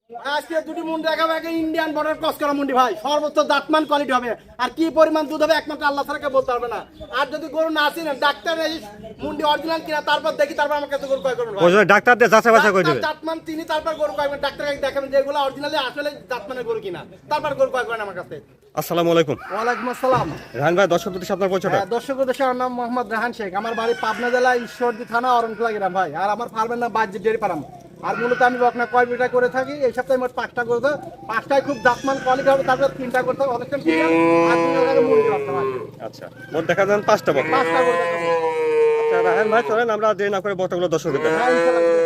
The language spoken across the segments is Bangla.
আজকে দুটি মুন্ডি দেখাবো, একটা ইন্ডিয়ান বর্ডার ক্রস করা মুন্ডি ভাই, সর্বোচ্চ জাতমান কোয়ালিটি হবে। আর কি পরিমাণ দুধ হবে একমাত্র আল্লাহ ছাড়া কেউ বলতে পারবে না। আর যদি গরু না চিনেন, ডাক্তার এই মুন্ডি অরিজিনাল কিনা তারপর দেখি, তারপর আমার কাছে গরু ক্রয় করবেন ভাই। ডাক্তার দিয়ে যাচাই বাছাই করে দিবেন। জাতমান তিনি তারপর গরু ক্রয় করবেন, ডাক্তার দেখাবেন যে এগুলো অরিজিনালি আসলে জাতমানের গরু কিনা, তারপর গরু ক্রয় করেন আমার কাছে। আসসালামু আলাইকুম। ওয়ালাইকুম আসসালাম। রাহান ভাই, দর্শকদের সাথে আপনার পরিচয়টা। দর্শক উদ্দেশ্যে আমার নাম মোহাম্মদ রাহান শেখ, আমার বাড়ি পাবনা জেলা ঈশ্বরদী থানা অরণখোলা গ্রাম ভাই। আর আমার ফার্মের নাম বাজ্যির ডেয়ারি ফার্ম। আর মূলত আমি বকনা কয় বিটা করে থাকি। এই সপ্তাহে মোট 5টা করতে, 5টায় খুব জাতমান কোয়ালিটি হবে, তারপরে 3টা করতে হবে অনেকক্ষণ ঠিক আছে। আর 2টা মুরগি রাখতে হয়। আচ্ছা, মোট দেখা যান 5টা বকনা। 5টা করে দেখাবো। আচ্ছা রাহান ভাই, চলেন আমরা দেরি না করে বকনাগুলো দর্শকদের দেখাই। হ্যাঁ, ইনশাআল্লাহ।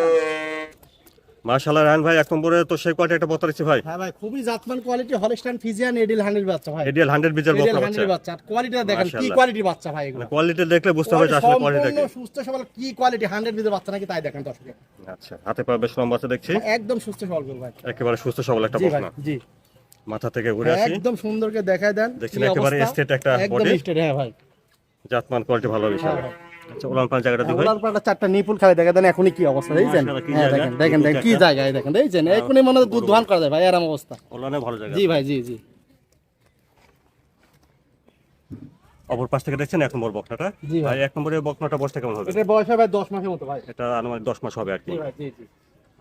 মাশাআল্লাহ রাহান ভাই, এক নম্বরে তো সেই কোয়ালিটি একটা বকনা দিচ্ছি ভাই। হ্যাঁ ভাই, খুবই জাতমান কোয়ালিটি হলস্টাইন ফ্রিজিয়ান এডিল 100 বাচ্চা ভাই। এডিএল 100 বীজের বকনা এডিল বাচ্চা। 100 বাচ্চা। আর কোয়ালিটিটা দেখেন কি মাশাআল্লাহ। কোয়ালিটির বাচ্চা ভাই এগুলো। কোয়ালিটি দেখলে বুঝতে হবে যে আসলে কোয়ালিটি কি। সম্পূর্ণ সুস্থ সবল কি কোয়ালিটি 100 বীজের বাচ্চা নাকি তাই দেখেন দর্শক। আচ্ছা, হাতে পা বেশ লম্বা আছে দেখছি। একদম সুস্থ সবল গরু ভাই। একেবারে সুস্থ সবল একটা জি ভাই, বকনা। জি। মাথা থেকে ঘুরে আসি, একদম সুন্দরকে দেখায় দেন। দেখছেন কি একেবারে অবস্থা? স্ট্রেট একটা একদম বডি। স্ট্রেট, হ্যাঁ ভাই। জাতমান কোয়ালিটি ভালো বিশাল। হ্যাঁ, আচ্ছা, উলান পান জায়গাটা দিই ভাই। ওলার পাটা 4টা নিপুল খালি দেখা দেন এখনই কি অবস্থা দেখছেন। মাশাআল্লাহ, কি হ্যাঁ জায়গা? দেখেন দেখেন দেখেন কি জায়গায় দেখেন দেখছেন, এখনই মনে হয় দুধ দোহান করা যায় ভাই, এরকম অবস্থা। উলানে ভালো জায়গা। জি ভাই, জি জি। অপর পাশ থেকে দেখছেন এক নম্বর বকনাটা। জি ভাই। ভাই, এক নম্বরের বকনাটা বয়সটা কেমন হবে? এটার বয়স হয় ভাই 10 মাসের মতো ভাই। এটা আনুমানিক 10 মাস হবে আর কি। জি ভাই, জি জি।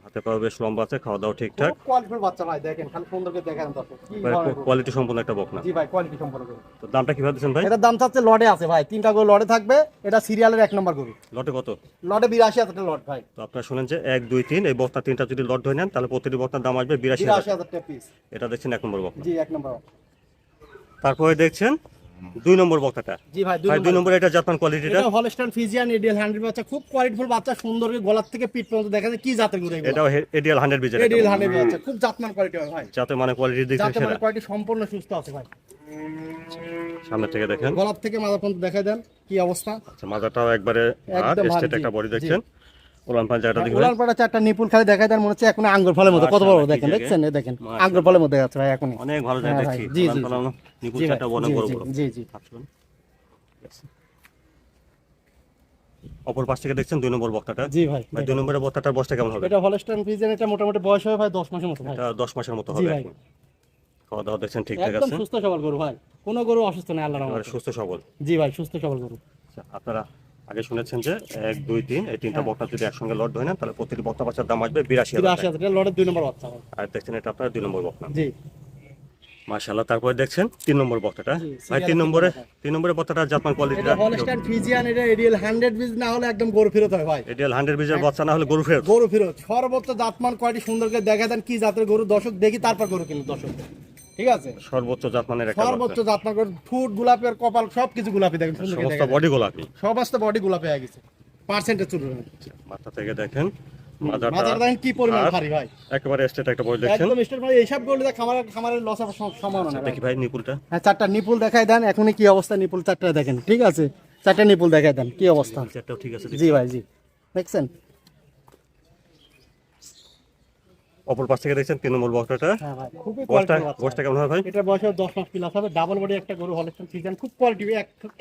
হাতে পা বেশ লম্বা আছে, খাওয়া দাওয়া ঠিকঠাক। খুব কোয়ালিটির বাচ্চা ভাই, দেখেন খালি সুন্দরকে দেখেন দর্শক কি ভাই, ধরনের গরু। কোয়ালিটি সম্পূর্ণ একটা বকনা। জি ভাই, কোয়ালিটি সম্পর্কে। তো দামটা কিভাবে দিচ্ছেন ভাই? এটার দাম চাচ্ছে লটে আছে ভাই, 3টা গরু লটে থাকবে। এটা সিরিয়ালের 1 নম্বর গরু। লটে কত? লটে 82,000 টাকা লট ভাই। তো আপনারা শুনেন যে 1 2 3 এই বকনা 3টা যদি লট ধরে নেন তাহলে প্রতিটি বকনার দাম আসবে 82,000। 82,000 টাকা পিস। এটা দেখছেন এক নম্বর বকনা। জি, 1 নম্বর। তারপরে দেখছেন 2 নম্বর বকনাটা। জি ভাই, ভাই 2 নম্বরে এটা জাপান কোয়ালিটিটা। এটা হলস্টাইন ফ্রিজিয়ান এডিএল 100 বাচ্চা, খুব কোয়ালিটিফুল বাচ্চা, সুন্দর গলার থেকে পিঠ পর্যন্ত দেখা যায় কি জাতের গরু এগুলো। এটাও এডিএল 100 বীজের এডিএল একটা 100 বাচ্চা, খুব জাতমান কোয়ালিটি হয় ভাই। যাতে মানে কোয়ালিটি দেখছেন জাতে মানে সেটা। কোয়ালিটি সম্পূর্ণ সুস্থ আছে ভাই। সামনে থেকে দেখেন। গলার থেকে মাথা পর্যন্ত দেখা দেন কি অবস্থা। আচ্ছা, মাথাটাও একবারে একদম ভালো, স্ট্রেট জি, একটা বডি জি। দেখছেন। উলান পান জায়গাটা দেখবেন। উলান পাড়া 4টা নিপুল খালি দেখা দেন, মনে হচ্ছে এখন আঙ্গুর ফলের মতো, কত বড় মাশাআল্লাহ, দেখেন কি দেখছেন, এই দেখেন মাশাআল্লাহ। আঙ্গুর ফলের মধ্যে আছে ভাই এখন। অনেক ভালো জায়গা হ্যাঁ দেখছি। ভাই, জি, জি, নিপুল জি ভাই, চারটা অনেক জি, বড় জি, বড়। জি জি। আসুন। অপর পাশ থেকে দেখছেন 2 নম্বর বক্তাটা। জি ভাই, ভাই 2 নম্বরের বক্তাটার বয়সটা কেমন হবে? এটা হলস্টাইন ফ্রিজিয়ান, এটা মোটামুটি বয়স হবে ভাই 10 মাসের মতো ভাই। এটা 10 মাসের মতো জি হবে ভাই। এখন। খাওয়া দাওয়া দেখছেন ঠিকঠাক একদম আছে। সুস্থ সবল গরু ভাই, কোনো গরু অসুস্থ নেই আল্লাহর একেবারে রহমতে। সুস্থ সবল। জি ভাই, সুস্থ সবল গরু। আচ্ছা, আপনারা আগে শুনেছেন যে 1 2 3 এই তিনটা বক্তা যদি একসঙ্গে লট ধরে নেন তাহলে প্রতিটি বক্তা বাচ্চার দাম আসবে 82,000 টাকা। 82,000 টাকা লটের 2 নম্বর বাচ্চা ভাই। আর দেখছেন এটা আপনার 2 নম্বর বক্তা। জি মাশাআল্লাহ। তারপরে দেখছেন 3 নম্বর বক্তাটা। জি, ভাই সিরিয়াল 3 নম্বরে বক্তাটা জাপান এটা কোয়ালিটিটা। হলস্টাইন ফ্রিজিয়ান, এটা এডিএল 100 বীজ না হলে একদম গরু ফেরত হয় ভাই। এডিএল 100 বীজের বাচ্চা না হলে গরু ফেরত। গরু ফেরত সর্বোচ্চ জাতমান কোয়ালিটি সুন্দরকে দেখা দেন কি জাতের গরু, দর্শক দেখি তারপর গরু কিনুন দর্শক, ঠিক আছে। সর্বোচ্চ জাতমানের একটা সর্বোচ্চ বাচ্চা। জাতমান গরু, ঠোঁট গোলাপি আর কপাল সবকিছু গোলাপি দেখেন, সুন্দর সমস্ত বডি গোলাপি। সমস্ত বডি গোলাপি হয়ে গেছে, পার্সেন্টেজ চুল মাথা থেকে দেখেন মাথার মাথাটা দেখেন কি পরিমাণ আর ভারী ভাই, একেবারে স্ট্রেট একটা বডি দেখছেন। একদম স্টার ভাই। এইসব গরু খামারের লস হওয়ার সম্ভাবনা নেই ভাই। দেখি ভাই নিপুলটা। হ্যাঁ, 4টা নিপুল দেখাই দেন এখনই কি অবস্থা, নিপুল 4টা দেখেন, ঠিক আছে। 4টা নিপুল দেখাই দেন কি অবস্থা। চারটাও ঠিক আছে। জি ভাই, জি দেখছেন। অপর পাশ থেকে দেখছেন 3 নম্বর বক্তাটা। হ্যাঁ ভাই, খুবই বয়সটা কোয়ালিটি বয়সটা কেমন হবে ভাই? এটা বয়স 10 মাস প্লাস হবে, ডাবল বডি একটা গরু হলস্টাইন ফ্রিজিয়ান, খুব কোয়ালিটি,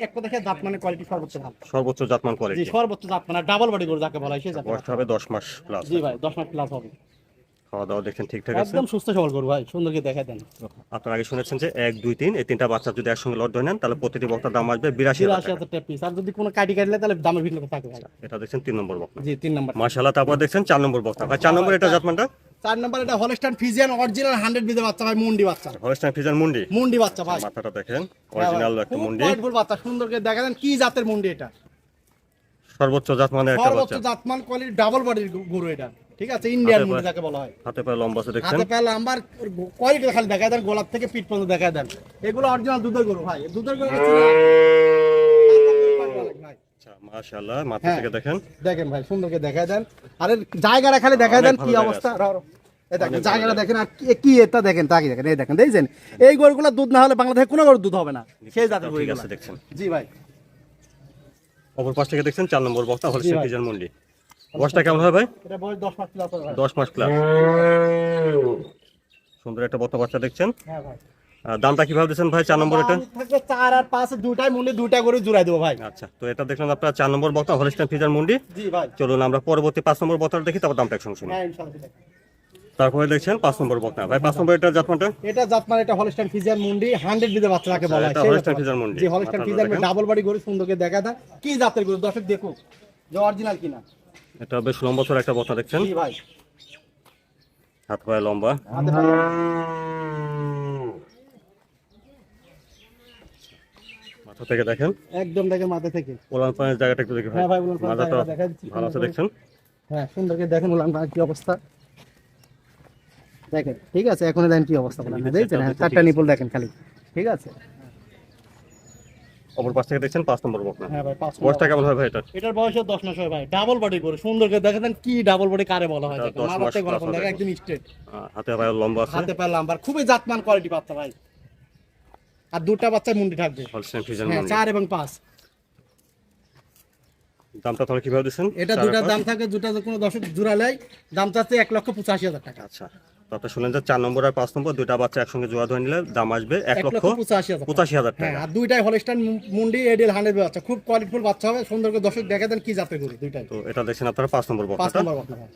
এক কথা দেখে দাঁত মানে কোয়ালিটি সর্বোচ্চ ভালো। সর্বোচ্চ জাতমান জি, কোয়ালিটি। সর্বোচ্চ জাত মানে ডাবল বডি গরু যাকে বলা হয় সেই জাত। বয়সটা হবে 10 মাস প্লাস। জি ভাই, 10 মাস প্লাস হবে। খাওয়া দাওয়া দেখছেন ঠিকঠাক আছে। একদম সুস্থ সবল গরু ভাই, সুন্দরকে দেখা দেন। আপনারা আগে শুনেছেন যে 1 2 3 এই তিনটা বাচ্চা যদি একসঙ্গে লট ধরে নেন তাহলে প্রতিটি বক্তার দাম আসবে 82,000 টাকা। 82,000 টাকা পিস, আর যদি কোনো কাটি কাটলে তাহলে দামের ভিন্নতা থাকে ভাই। এটা দেখছেন 3 নম্বর বক্তা। জি, 3 নম্বর। মাশাআল্লাহ। তারপর দেখছেন 4 নম্বর বক্তা। ভাই 4 নম্বর এটা জাতমানটা? 4 নম্বর এটা হলস্টাইন ফ্রিজিয়ান অরিজিনাল 100 বীজের বাচ্চা ভাই, মুন্ডি বাচ্চা, হলস্টাইন ফ্রিজিয়ান মুন্ডি। মুন্ডি বাচ্চা ভাই। মাথাটা দেখেন অরিজিনাল একটা খুব মুন্ডি। কোয়ালিটিফুল বাচ্চা, সুন্দরকে দেখা দেন কি জাতের মুন্ডি এটা। সর্বোচ্চ জাতমানের একটা সর্বোচ্চ বাচ্চা। জাতমান কোয়ালিটি ডাবল বডির গরু এটা, ঠিক আছে। ইন্ডিয়ান মুন্ডি যাকে বলা হয়। হাতে পায়ে লম্বা আছে দেখছেন। হাতে পায়ে লাম্বার কোয়ালিটি খালি দেখা দেন, গোলাপ থেকে পিঠ পর্যন্ত দেখা দেন। এগুলো অরিজিনাল দুধের গরু ভাই, দুধের গরু ভাই। আচ্ছা, মাশাআল্লাহ। মাথা হ্যাঁ। থেকে দেখেন। দেখেন ভাই, সুন্দরকে দেখা দেন। আরে জায়গাটা খালি দেখা দেন অনেক কি ভালো অবস্থা। জায়গা এই দেখেন অনেক জায়গাটা ভালো দেখেন, আর কি এটা দেখেন, তাকি দেখেন, এই দেখেন দেখছেন। এই গরুগুলো দুধ না হলে বাংলাদেশে কোনো গরু দুধ হবে না, সেই জাতের গরু ঠিক এগুলা। আছে দেখছেন। জি ভাই। অপর পাশ থেকে দেখছেন 4 নম্বর বক্তা হলস্টাইন ভাই। ফ্রিজিয়ান মুন্ডি। বয়সটা কেমন হবে ভাই? এটা বয়স 10 মাস প্লাস হবে ভাই। 10 মাস প্লাস। সুন্দর একটা বক্তা বাচ্চা দেখছেন। হ্যাঁ ভাই। দামটা কিভাবে দিচ্ছেন ভাই 4 নম্বর এটা? দাম থাকবে 4 আর 5 দুটাই মূল্যে, দুটা করে জোড়াই দেবো ভাই। আচ্ছা, তো এটা দেখলাম আপনার 4 নম্বর বক্তা হলস্টাইন ফ্রিজিয়ান মুন্ডি। জি ভাই। চলুন আমরা পরবর্তী 5 নম্বর বক্তাটা দেখি, তারপর দামটা একসঙ্গে শুনি। হ্যাঁ ইনশাআল্লাহ। তারপরে দেখছেন 5 নম্বর বকনা ভাই, 5 নম্বর এটা জাতমানটা? এটা জাতমান, এটা হলস্টাইন ফ্রিজিয়ান মুন্ডি 100 বিদে বাচ্চাকে বলা হয়। এটা সেই হলস্টাইন বাচ্চা। ফ্রিজিয়ান মুন্ডি। জি হলস্টাইন আপনারা ফ্রিজিয়ান দেখেন। ডাবল বডি গরু সুন্দরকে দেখা যায় কি জাতের গরু দর্শক দেখুক যে অরিজিনাল কিনা। এটা বেশ লম্বা চড়া একটা বকনা দেখছেন, জি ভাই হাত পায়ে লম্বা। হাতে পায়ে। মাথা থেকে দেখেন, একদম দেখে মাথা থেকে। ওলান পায়ের জায়গাটা একটু দেখে ভাই। হ্যাঁ ভাই বলুন মাথাটা দেখা দিচ্ছি ভালো আছে দেখছেন। হ্যাঁ সুন্দরকে দেখেন উলান পায়ের কি অবস্থা দেখেন, ঠিক আছে। এখন দেখেন কি অবস্থা বলেন, দেখছেন হ্যাঁ, চারটা নিপল দেখেন খালি, ঠিক আছে। অপর পাশ থেকে দেখছেন 5 নম্বর বকনা। হ্যাঁ ভাই 5 বয়সটা কেমন হয় ভাই এটা? এটার বয়স 10 মাস হয় ভাই, ডাবল বডি করে সুন্দরকে দেখেন কি ডাবল বডি কারে বলা হয় এটা দেখেন, 10 মাস মাথাতে গলা plus দেখেন হবে। একদম স্ট্রেট, হাতে পায়ে লম্বা আছে, হাতে পায়ে লাম্বার, খুবই জাতমান কোয়ালিটি বাচ্চা ভাই। আর দুটো বাচ্চা মুন্ডি থাকবে, হলস্টাইন ফ্রিজিয়ান হ্যাঁ মুন্ডি। 4 এবং 5। দামটা তাহলে কিভাবে দিচ্ছেন? এটা দুটার দাম থাকে, দুটা যে কোনো দর্শক জোড়ালেই দাম চাচ্ছে 1,85,000 টাকা। আচ্ছা, তো আপনি শুনলেন যে 4 নম্বর আর 5 নম্বর দুইটা বাচ্চা একসঙ্গে জোড়া ধরে নিলে দাম আসবে 1,85,000 1,85,000 হ্যাঁ, টাকা। আর দুইটাই হলস্টাইন মুন্ডি এডিএল 100 বাচ্চা, খুব কোয়ালিটিফুল বাচ্চা হবে। সুন্দর করে দর্শক দেখা দেন কি জাতের গরু দুইটাই। তো এটা দেখছেন আপনারা 5 নম্বর 5 বকনাটা। নম্বর বাচ্চা ভাই।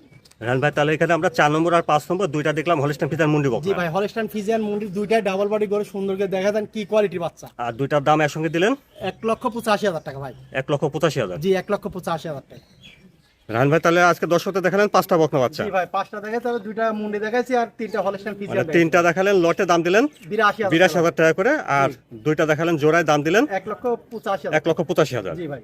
রান ভাই, তাহলে এখানে আমরা 4 নম্বর আর 5 নম্বর দুইটা দেখলাম হলস্টাইন ফ্রিজিয়ান মুন্ডি জি বকনা, ভাই হলস্টাইন ফ্রিজিয়ান মুন্ডি দুইটাই ডাবল বডি করে সুন্দর করে দেখা দেন কি কোয়ালিটির বাচ্চা। আর দুইটার দাম একসঙ্গে দিলেন 1,85,000 টাকা ভাই। 1,85,000। জি 1,85,000 টাকা। রান ভাই, তাহলে আজকে দর্শকদের দেখালেন 5টা বকনা বাচ্চা, জি ভাই 5টা দেখাচ্ছি, তবে দুইটা মুন্ডি দেখাইছি আর 3টা হলস্টাইন মানে ফ্রিজিয়ান 3টা দেখালেন লটে দাম দিলেন 82,000 টাকা করে, আর দুইটা দেখালেন জোড়ায় দাম দিলেন 1,85,000 1,85,000। জি ভাই।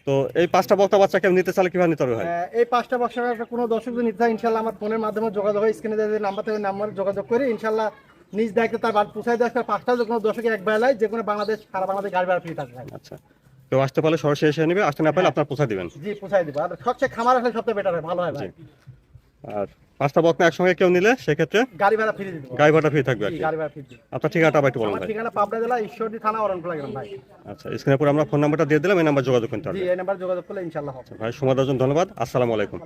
তো এই 5টা বকনা বাচ্চা কেউ নিতে চাইলে কিভাবে নিতে হবে ভাই? এই 5টা বক্সের কোনো দর্শক যদি নিতে চায় ইনশাল্লাহ আমার ফোনের মাধ্যমে যোগাযোগ হয়, স্ক্রিনে যে নাম্বার থেকে নাম্বার যোগাযোগ করে ইনশাল্লাহ নিজ দায়িত্বে তার বাড়ি পৌঁছায় দেওয়া। 5টা যে কোনো দর্শকের এক বেলায় যে কোনো বাংলাদেশ সারা বাংলাদেশ গাড়ি ভাড়া ফ্রি থাকবে ভাই। আচ্ছা, কেউ আসতে পারলে সরাসরি এসে নেবে, আসতে না পারলে আপনার পৌঁছা দিবেন। জি পৌঁছায় দিব, আর সবচেয়ে খামার আসলে সবচেয়ে বেটার হয়, ভালো হয় ভাই। আর 5টা বকনা একসঙ্গে কেউ নিলে সেক্ষেত্রে গাড়ি ভাড়া ফ্রি দিব, গাড়ি ভাড়া ফ্রি থাকবে আর জি কি। গাড়ি ভাড়া ফ্রি দিব। আপনার ঠিকানাটা আবার একটু বলুন আমার ভাই। ঠিকানা পাবনা জেলা ঈশ্বরদী থানা অরণখোলা গ্রাম ভাই। আচ্ছা, স্ক্রিনের পরে আমরা ফোন নাম্বারটা দিয়ে দিলাম, এই নাম্বার যোগাযোগ করতে জি পারবেন। এই নাম্বার যোগাযোগ করলে ইনশাল্লাহ হবে। ভাই সময় দেওয়ার জন্য ধন্যবাদ, আসসালামু আলাইকুম।